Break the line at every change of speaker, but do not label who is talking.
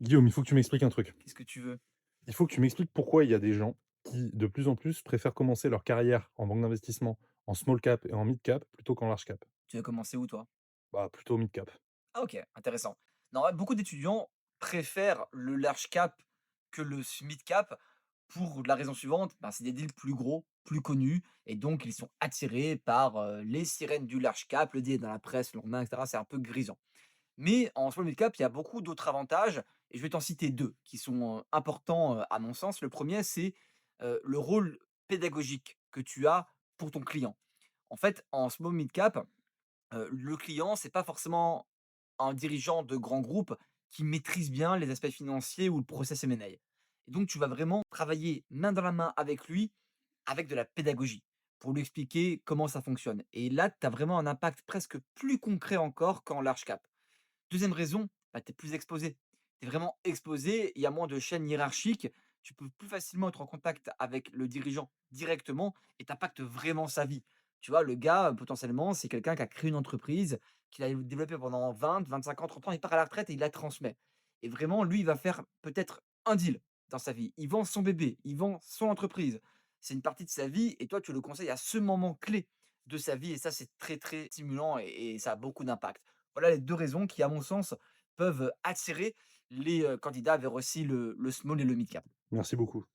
Guillaume, il faut que tu m'expliques un truc.
Qu'est-ce que tu veux?
Il faut que tu m'expliques pourquoi il y a des gens qui, de plus en plus, préfèrent commencer leur carrière en banque d'investissement, en small cap et en mid cap plutôt qu'en large cap.
Tu veux commencer où toi?
Bah, plutôt mid cap.
Ah OK, intéressant. Non, ouais, beaucoup d'étudiants préfèrent le large cap que le mid cap pour la raison suivante, ben, c'est des deals plus gros, plus connus et donc ils sont attirés par, les sirènes du large cap, le deal est dans la presse le lendemain et cetera, c'est un peu grisant. Mais en small mid cap, il y a beaucoup d'autres avantages et je vais t'en citer 2 qui sont, importants, à mon sens. Le premier, c'est, le rôle pédagogique que tu as pour ton client. En fait, en small mid cap, le client, c'est pas forcément un dirigeant de grand groupe qui maîtrise bien les aspects financiers ou le process M&A. Et donc tu vas vraiment travailler main dans la main avec lui, avec de la pédagogie, pour lui expliquer comment ça fonctionne. Et là, tu as vraiment un impact presque plus concret encore qu'en large cap. Deuxième raison, bah, tu es plus exposé. Tu es vraiment exposé, il y a moins de chaînes hiérarchiques, tu peux plus facilement être en contact avec le dirigeant directement et tu impactes vraiment sa vie. Tu vois, le gars, potentiellement, c'est quelqu'un qui a créé une entreprise, qu'il a développée pendant 20, 25 ans, 30 ans, il part à la retraite et il la transmet. Et vraiment, lui, il va faire peut-être un deal dans sa vie. Il vend son bébé, il vend son entreprise. C'est une partie de sa vie et toi, tu le conseilles à ce moment clé de sa vie et ça, c'est très, très stimulant et ça a beaucoup d'impact. Voilà les 2 raisons qui, à mon sens, peuvent attirer les, candidats vers aussi le small et le mid cap.
Merci beaucoup.